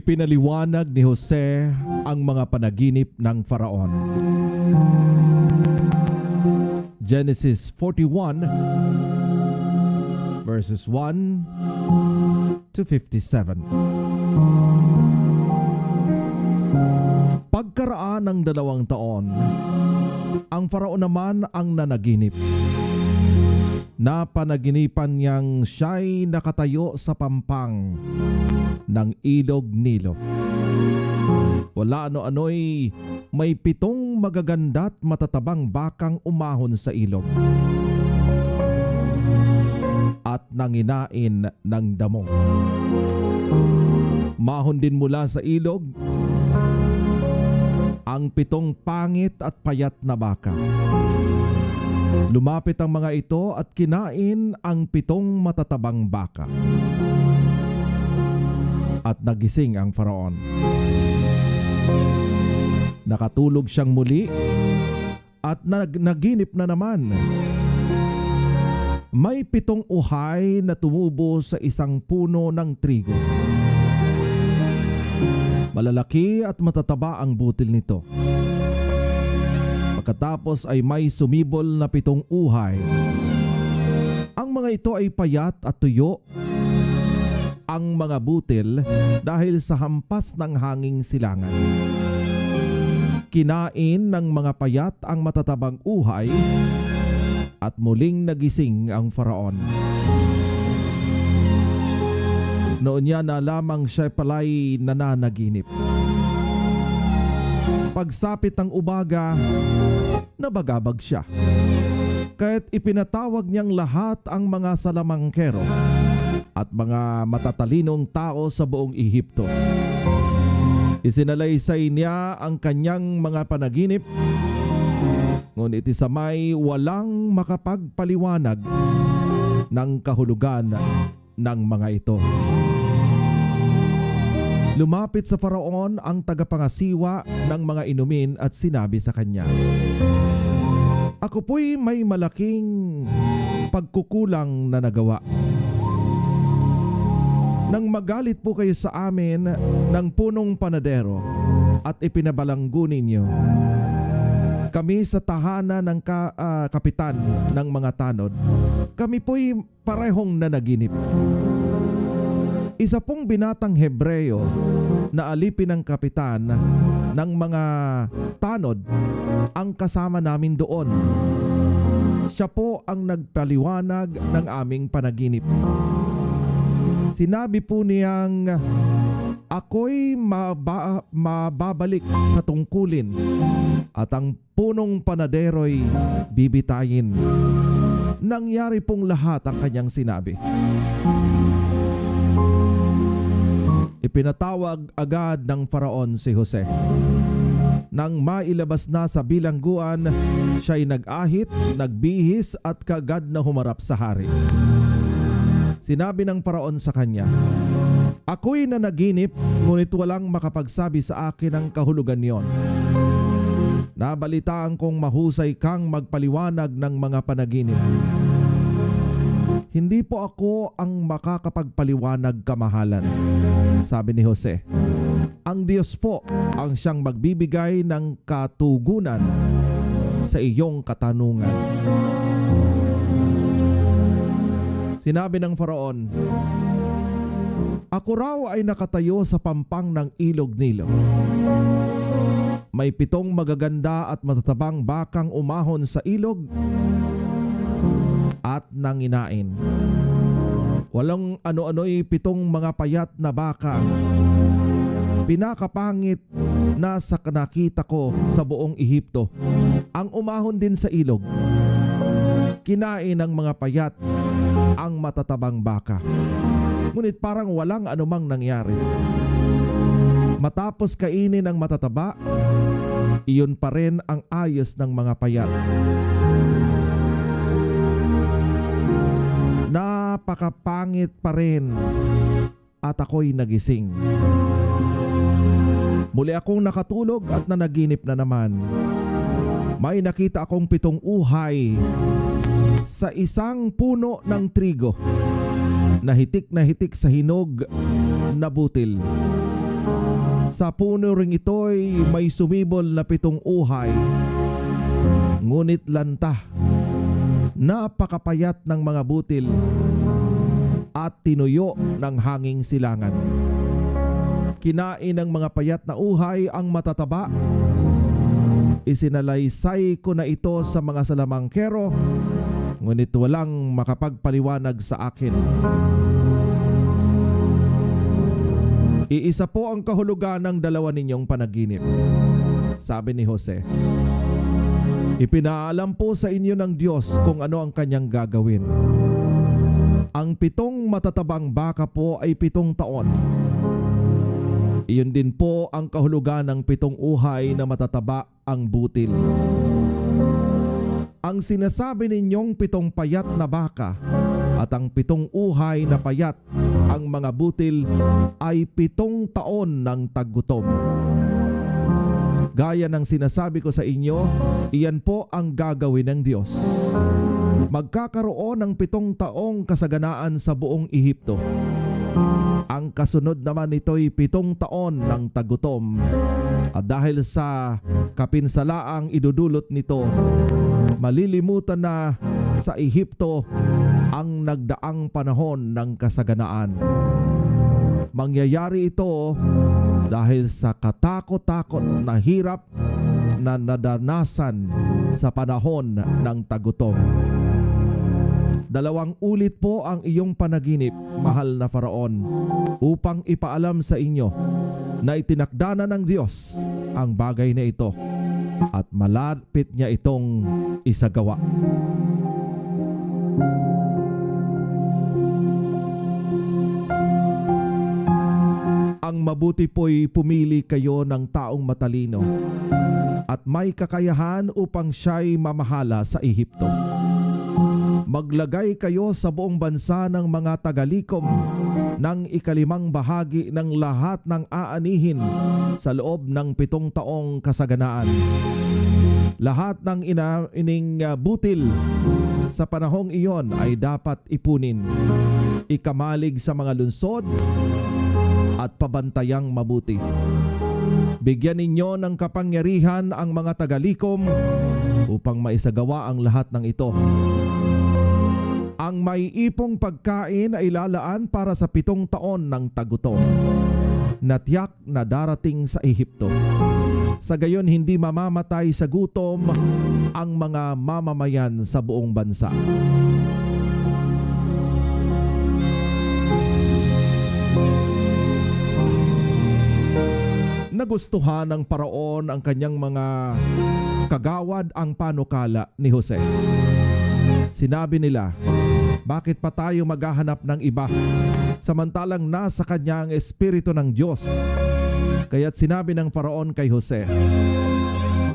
Ipinaliwanag ni Jose ang mga panaginip ng Faraon. Genesis 41 verses 1 to 57. Pagkaraan ng 2 taon, ang Faraon naman ang nanaginip. Napanaginipan niyang siya'y nakatayo sa pampang ng ilog Nilo. Wala ano-ano'y may 7 magaganda't matatabang bakang umahon sa ilog at nanginain ng damo. Mahon din mula sa ilog ang 7 pangit at payat na baka. Lumapit ang mga ito at kinain ang 7 matatabang baka. At nagising ang Faraon. Nakatulog siyang muli at naginip na naman. May 7 uhay na tumubo sa isang puno ng trigo. Malalaki at matataba ang butil nito. Pagkatapos ay may sumibol na 7 uhay. Ang mga ito ay payat at tuyo ang mga butil dahil sa hampas ng hanging silangan. Kinain ng mga payat ang matatabang uhay at muling nagising ang Faraon. Noon niya na lamang siya pala'y nananaginip. Pagsapit ng umaga, nabagabag siya. Kaya't ipinatawag niyang lahat ang mga salamangkero at mga matatalinong tao sa buong Ehipto. Isinalaysay niya ang kanyang mga panaginip, ngunit isamay walang makapagpaliwanag ng kahulugan ng mga ito. Lumapit sa Faraon ang tagapangasiwa ng mga inumin at sinabi sa kanya, "Ako po'y may malaking pagkukulang na nagawa. Nang magalit po kayo sa amin ng punong panadero at ipinabalanggo ninyo kami sa tahanan ng kapitan ng mga tanod, kami po'y parehong nanaginip. Isa pong binatang Hebreo na alipin ng kapitan ng mga tanod ang kasama namin doon. Siya po ang nagpaliwanag ng aming panaginip. Sinabi po niyang ako'y mababalik sa tungkulin at ang punong panadero'y bibitayin." Nangyari pong lahat ang kanyang sinabi. Ipinatawag agad ng Faraon si Jose. Nang mailabas na sa bilangguan, siya'y nag-ahit, nagbihis at kagad na humarap sa hari. Sinabi ng Faraon sa kanya, "Ako'y nanaginip, ngunit walang makapagsabi sa akin ng kahulugan niyon. Nabalitaan kong mahusay kang magpaliwanag ng mga panaginip. Hindi po ako ang makakapagpaliwanag, kamahalan," sabi ni Jose. "Ang Diyos po ang siyang magbibigay ng katugunan sa iyong katanungan." Sinabi ng Faraon, "Ako raw ay nakatayo sa pampang ng ilog Nilo. May 7 magaganda at matatabang bakang umahon sa ilog at nanginain. Walang ano-ano'y 7 mga payat na baka. Pinakapangit na sa nakita ko sa buong Ehipto ang umahon din sa ilog. Kinain ng mga payat ang matatabang baka. Ngunit parang walang anumang nangyari. Matapos kainin ang matataba, iyon pa rin ang ayos ng mga payat. Napakapangit pa rin at ako'y nagising. Muli akong nakatulog at nanaginip na naman. May nakita akong 7 uhay sa isang puno ng trigo na hitik sa hinog na butil. Sa puno ring ito'y may sumibol na 7 uhay, ngunit lanta, napakapayat ng mga butil at tinuyo ng hanging silangan. Kinain ng mga payat na uhay ang matataba. Isinalaysay ko na ito sa mga salamangkero, ngunit walang makapagpaliwanag sa akin. Iisa po ang kahulugan ng 2 ninyong panaginip, sabi ni Jose. Ipinaalam po sa inyo ng Diyos kung ano ang kanyang gagawin. Ang 7 matatabang baka po ay 7 taon. Iyon din po ang kahulugan ng 7 uhay na matataba ang butil. Ang sinasabi ninyong 7 payat na baka at ang 7 uhay na payat ang mga butil ay 7 taon ng taggutom. Gaya ng sinasabi ko sa inyo, iyan po ang gagawin ng Diyos. Magkakaroon ng 7 taong kasaganaan sa buong Ehipto. Ang kasunod naman nito'y 7 taon ng tagutom. At dahil sa kapinsalaang idudulot nito, malilimutan na sa Ehipto ang nagdaang panahon ng kasaganaan. Mangyayari ito dahil sa katakot-takot na hirap na nadanasan sa panahon ng tagutom. 2 ulit po ang iyong panaginip, mahal na Faraon, upang ipaalam sa inyo na itinakda na ng Diyos ang bagay na ito at malapit niya itong isagawa. Ang mabuti po'y pumili kayo ng taong matalino at may kakayahan upang siya'y mamahala sa Ehipto. Maglagay kayo sa buong bansa ng mga tagalikom ng 5 bahagi ng lahat ng aanihin sa loob ng 7 taong kasaganaan. Lahat ng ining butil sa panahong iyon ay dapat ipunin, ikamalig sa mga lungsod at pabantayang mabuti. Bigyan ninyo ng kapangyarihan ang mga tagalikom upang maisagawa ang lahat ng ito. Ang may ipong pagkain ay lalaan para sa 7 taon ng tagutom na tiyak na darating sa Ehipto. Sa gayon hindi mamamatay sa gutom ang mga mamamayan sa buong bansa. Nagustuhan ng Paraon ang kanyang mga kagawad ang panukala ni Jose. Sinabi nila, bakit pa tayo maghahanap ng iba samantalang nasa kanya ang Espiritu ng Diyos? Kaya't sinabi ng Faraon kay Jose,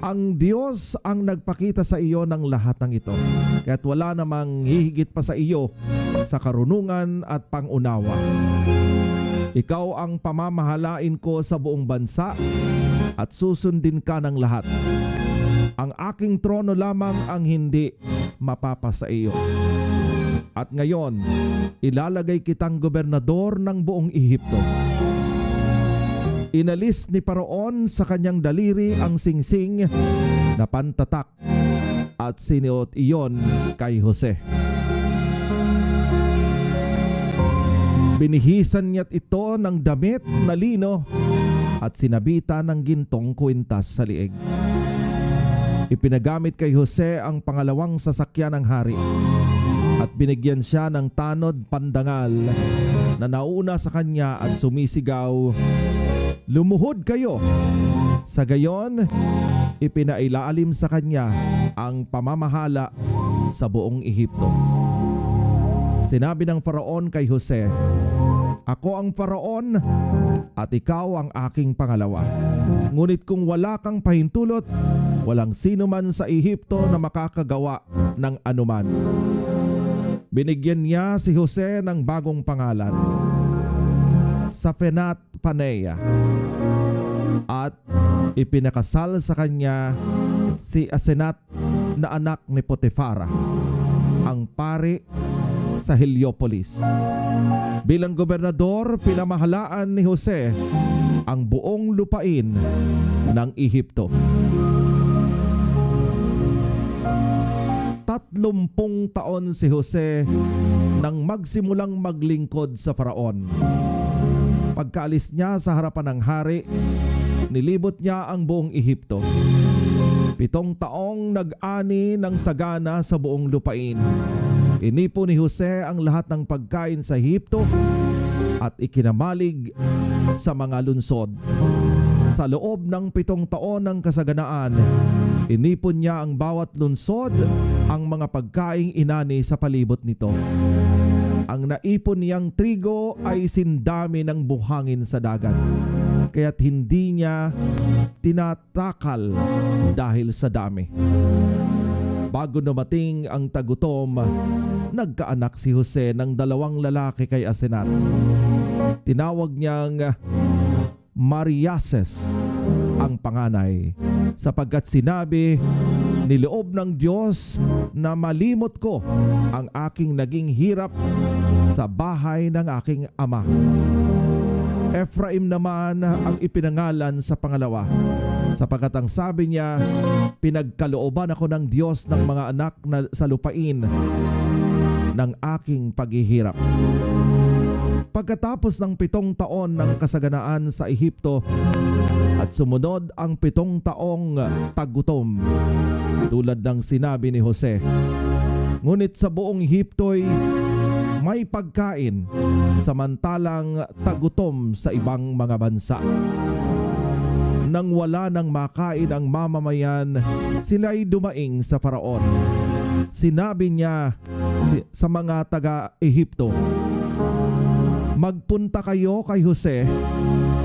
ang Diyos ang nagpakita sa iyo ng lahat ng ito, kaya't wala namang hihigit pa sa iyo sa karunungan at pangunawa. Ikaw ang pamamahalain ko sa buong bansa at susundin ka ng lahat. Ang aking trono lamang ang hindi mapapasa iyo. At ngayon, ilalagay kitang gobernador ng buong Ehipto. Inalis ni Faraon sa kanyang daliri ang singsing na pantatak at sinuot iyon kay Jose. Binihisan niya't ito ng damit na lino at sinabitan ng gintong kwintas sa liig. Ipinagamit kay Jose ang pangalawang sasakyan ng hari at binigyan siya ng tanod pandangal na nauna sa kanya at sumisigaw, lumuhod kayo! Sa gayon, ipinailalim sa kanya ang pamamahala sa buong Ehipto. Sinabi ng Faraon kay Jose, ako ang Faraon at ikaw ang aking pangalawa. Ngunit kung wala kang pahintulot, walang sino man sa Ehipto na makakagawa ng anuman. Binigyan niya si Jose ng bagong pangalan, Safenat Paneah, at ipinakasal sa kanya si Asenat na anak ni Potifara, ang pari sa Heliopolis. Bilang gobernador, pinamahalaan ni Jose ang buong lupain ng Ehipto. 30 taon si Jose nang magsimulang maglingkod sa Faraon. Pagkaalis niya sa harapan ng hari, nilibot niya ang buong Ehipto. 7 taong nag-ani ng sagana sa buong lupain. Inipo ni Jose ang lahat ng pagkain sa Ehipto at ikinamalig sa mga lunsod. Sa loob ng 7 taon ng kasaganaan, inipon niya ang bawat lunsod, ang mga pagkaing inani sa palibot nito. Ang naipon niyang trigo ay sindami ng buhangin sa dagat, kaya't hindi niya tinatakal dahil sa dami. Bago dumating ang tagutom, nagkaanak si Jose ng 2 lalaki kay Asenat. Tinawag niyang Mariases ang panganay, sapagkat sinabi, niloob ng Diyos na malimot ko ang aking naging hirap sa bahay ng aking ama. Ephraim naman ang ipinangalan sa pangalawa, sapagkat ang sabi niya, pinagkalooban ako ng Diyos ng mga anak na sa lupain ng aking paghihirap. Pagkatapos ng 7 taon ng kasaganaan sa Ehipto at sumunod ang 7 taong tagutom, tulad ng sinabi ni Jose. Ngunit sa buong Ehipto'y may pagkain, samantalang tagutom sa ibang mga bansa. Nang wala nang makain ang mamamayan, sila'y dumaing sa Faraon. Sinabi niya sa mga taga-Ehipto, magpunta kayo kay Jose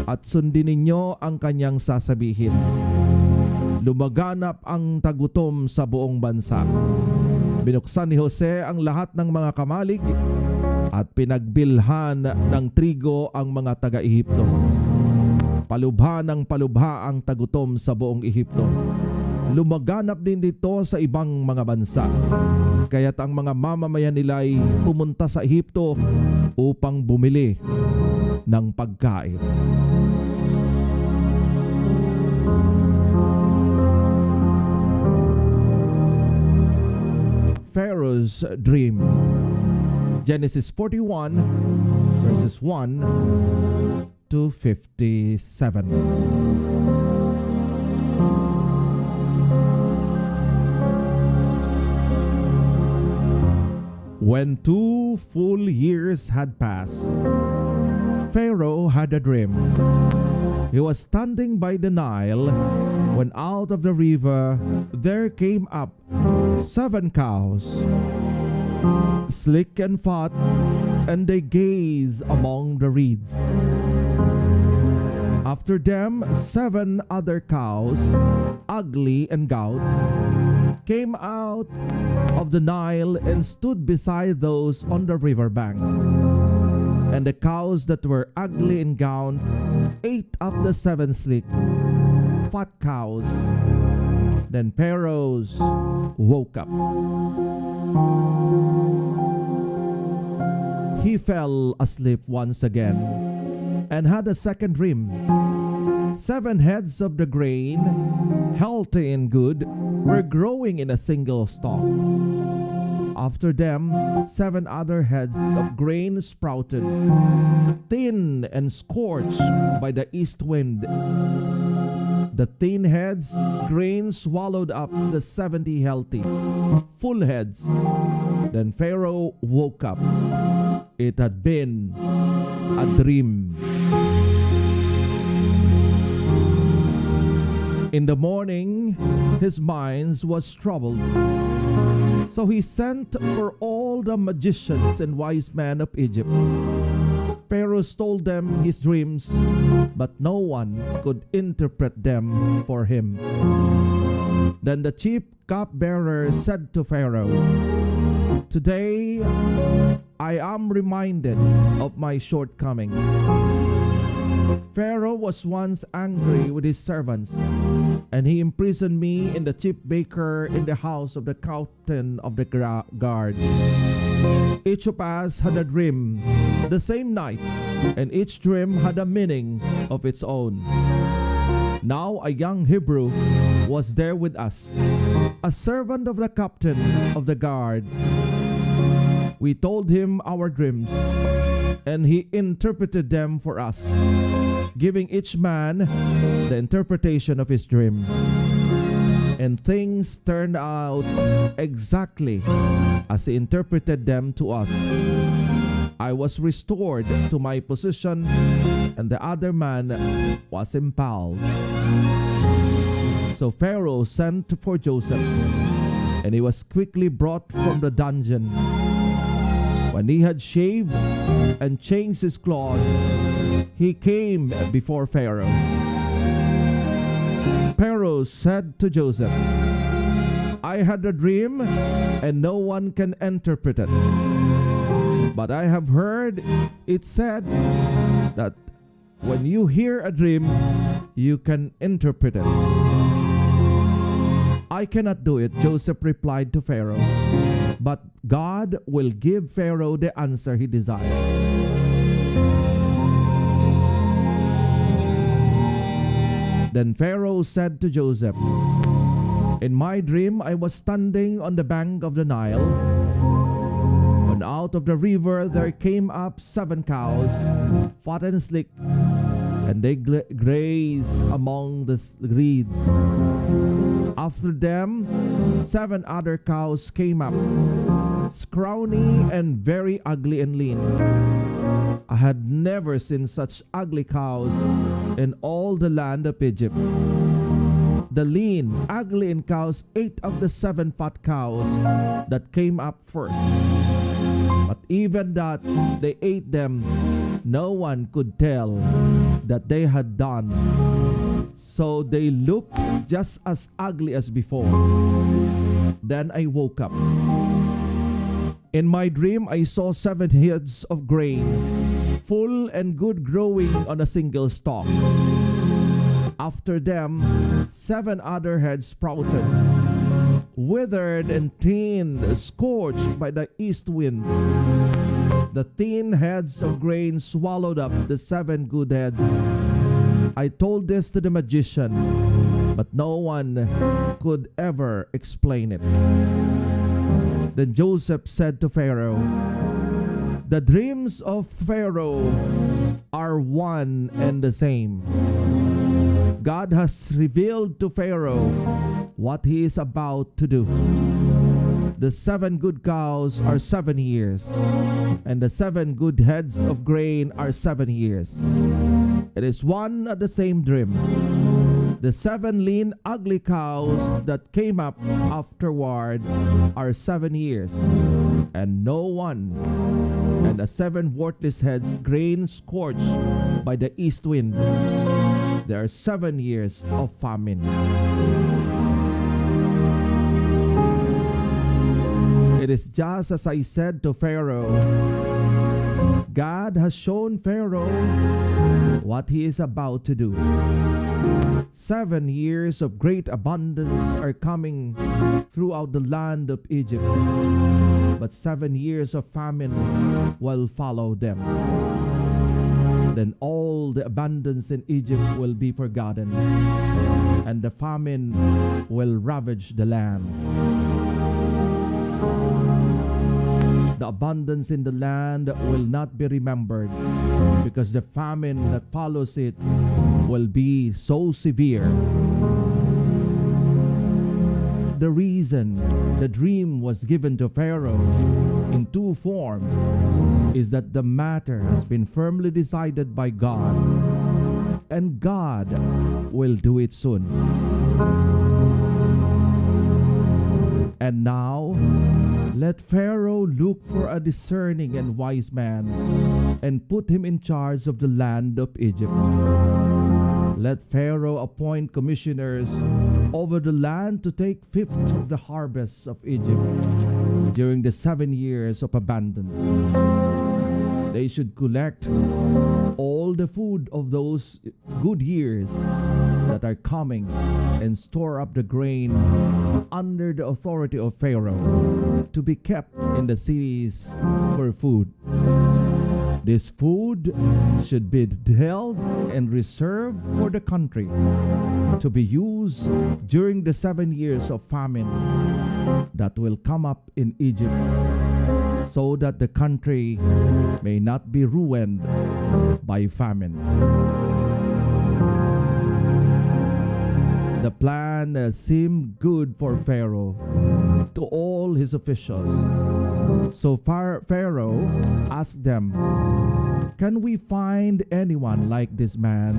at sundin ninyo ang kanyang sasabihin. Lumaganap ang tagutom sa buong bansa. Binuksan ni Jose ang lahat ng mga kamalig at pinagbilhan ng trigo ang mga taga-Ehipto. Palubha ng palubha ang tagutom sa buong Ehipto. Lumaganap din dito sa ibang mga bansa. Kaya't ang mga mamamayan nila ay pumunta sa Ehipto upang bumili ng pagkain. Pharaoh's dream. Genesis 41 verses 1 to 57. When 2 full years had passed, Pharaoh had a dream. He was standing by the Nile when out of the river there came up 7 cows, sleek and fat, and they gazed among the reeds. After them 7 other cows, ugly and gaunt, came out of the Nile and stood beside those on the river bank. And the cows that were ugly and gaunt ate up the 7 sleek, fat cows. Then Pharaoh woke up. He fell asleep once again and had a second dream. 7 heads of the grain, healthy and good, were growing in a single stalk. After them, 7 other heads of grain sprouted, thin and scorched by the east wind. The thin heads, grain swallowed up the 70 healthy, full heads. Then Pharaoh woke up. It had been a dream. In the morning, his mind was troubled. So he sent for all the magicians and wise men of Egypt. Pharaoh told them his dreams, but no one could interpret them for him. Then the chief cupbearer said to Pharaoh, "Today I am reminded of my shortcomings." Pharaoh was once angry with his servants, and he imprisoned me in the chief baker in the house of the captain of the guard. Each of us had a dream the same night, and each dream had a meaning of its own. Now a young Hebrew was there with us, a servant of the captain of the guard. We told him our dreams, and he interpreted them for us, giving each man the interpretation of his dream. And things turned out exactly as he interpreted them to us. I was restored to my position, and the other man was impaled. So Pharaoh sent for Joseph, and he was quickly brought from the dungeon. When he had shaved and changed his clothes, he came before Pharaoh. Pharaoh said to Joseph, I had a dream, and no one can interpret it. But I have heard it said that when you hear a dream, you can interpret it. I cannot do it, Joseph replied to Pharaoh. But God will give Pharaoh the answer he desires. Then Pharaoh said to Joseph, in my dream I was standing on the bank of the Nile, when out of the river there came up 7 cows, fat and sleek, and they grazed among the reeds. After them 7 other cows came up, scrawny and very ugly and lean. I had never seen such ugly cows in all the land of Egypt. The lean, ugly cows ate of the 7 fat cows that came up first. But even that they ate them, no one could tell that they had done. So they looked just as ugly as before. Then I woke up. In my dream, I saw 7 heads of grain, full and good, growing on a single stalk. After them, 7 other heads sprouted, withered and thin, scorched by the east wind. The thin heads of grain swallowed up the 7 good heads. I told this to the magician, but no one could ever explain it. Then Joseph said to Pharaoh, the dreams of Pharaoh are one and the same. God has revealed to Pharaoh what he is about to do. The 7 good cows are 7 years, and the 7 good heads of grain are 7 years. It is one and the same dream. The 7 lean, ugly cows that came up afterward are 7 years, and no one. And the 7 worthless heads, grain scorched by the east wind. There are 7 years of famine. It is just as I said to Pharaoh. God has shown Pharaoh what he is about to do. 7 years of great abundance are coming throughout the land of Egypt, but 7 years of famine will follow them. Then all the abundance in Egypt will be forgotten, and the famine will ravage the land. The abundance in the land will not be remembered, because the famine that follows it will be so severe. The reason the dream was given to Pharaoh in 2 forms is that the matter has been firmly decided by God, and God will do it soon. And now, let Pharaoh look for a discerning and wise man and put him in charge of the land of Egypt. Let Pharaoh appoint commissioners over the land to take 1/5 of the harvests of Egypt during the 7 years of abundance. They should collect all the food of those good years that are coming and store up the grain under the authority of Pharaoh to be kept in the cities for food. This food should be held and reserved for the country to be used during the 7 years of famine that will come up in Egypt, so that the country may not be ruined by famine. The plan seemed good for Pharaoh to all his officials. So Pharaoh asked them, "Can we find anyone like this man,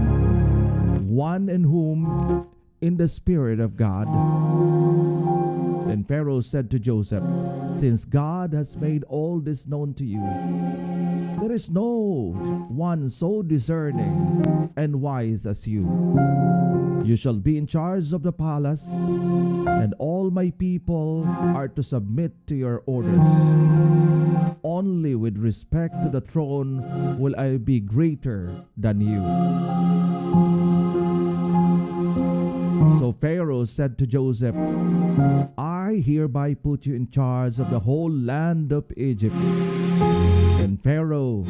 one in whom in the Spirit of God?" Then Pharaoh said to Joseph, "Since God has made all this known to you, there is no one so discerning and wise as you. You shall be in charge of the palace, and all my people are to submit to your orders. Only with respect to the throne will I be greater than you." So Pharaoh said to Joseph, "I hereby put you in charge of the whole land of Egypt." And Pharaoh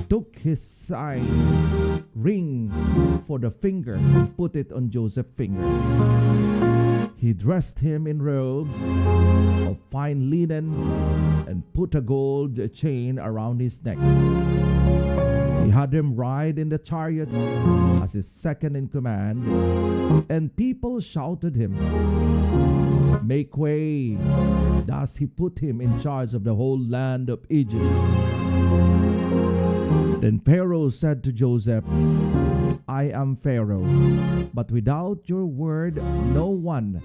took his sign ring for the finger and put it on Joseph's finger. He dressed him in robes of fine linen and put a gold chain around his neck. He had him ride in the chariot as his second in command, and people shouted him, "Make way!" Thus he put him in charge of the whole land of Egypt. Then Pharaoh said to Joseph, "I am Pharaoh, but without your word no one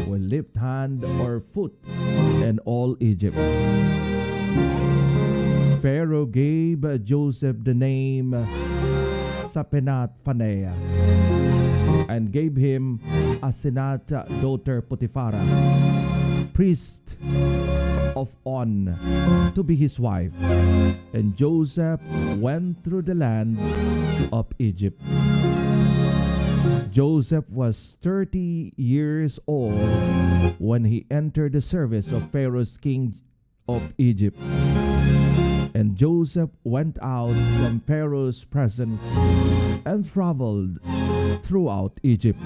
will lift hand or foot in all Egypt." Pharaoh gave Joseph the name Sapenat-Phaneah and gave him Asenat, daughter Potiphara, priest of On, to be his wife. And Joseph went through the land of Egypt. Joseph was 30 years old when he entered the service of Pharaoh's king of Egypt. And Joseph went out from Pharaoh's presence and traveled throughout Egypt.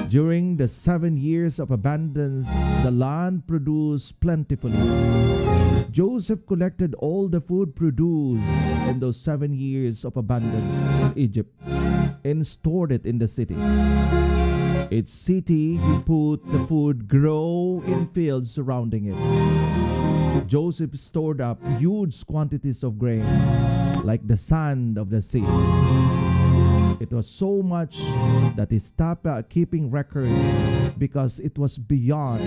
During the 7 years of abundance, the land produced plentifully. Joseph collected all the food produced in those 7 years of abundance in Egypt and stored it in the cities. Each city he put the food grow in fields surrounding it. Joseph stored up huge quantities of grain, like the sand of the sea. It was so much that he stopped keeping records because it was beyond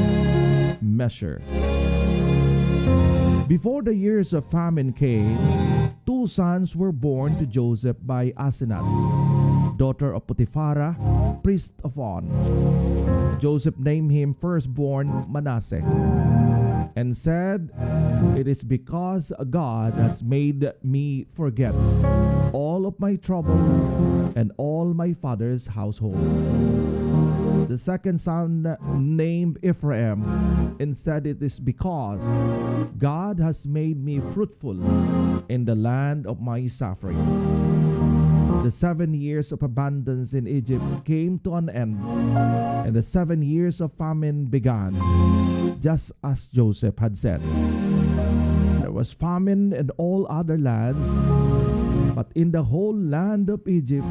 measure. Before the years of famine came, 2 sons were born to Joseph by Asenat, daughter of Potiphara, priest of On. Joseph named him firstborn Manasseh, and said, "It is because God has made me forget all of my trouble and all my father's household." The second son named Ephraim, and said, "It is because God has made me fruitful in the land of my suffering." The 7 years of abundance in Egypt came to an end, and the 7 years of famine began, just as Joseph had said. There was famine in all other lands, but in the whole land of Egypt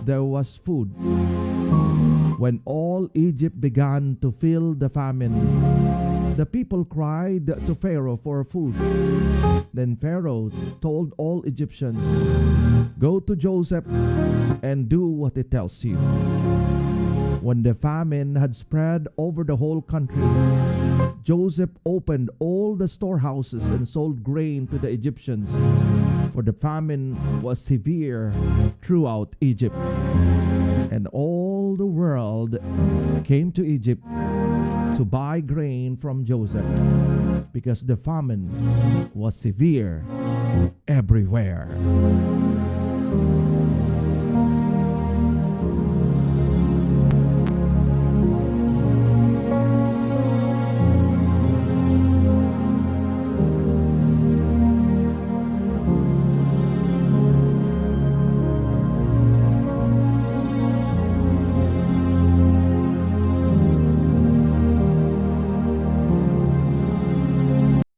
there was food. When all Egypt began to feel the famine, the people cried to Pharaoh for food. Then Pharaoh told all Egyptians, "Go to Joseph and do what he tells you." When the famine had spread over the whole country, Joseph opened all the storehouses and sold grain to the Egyptians, for the famine was severe throughout Egypt. And all the world came to Egypt to buy grain from Joseph because the famine was severe everywhere.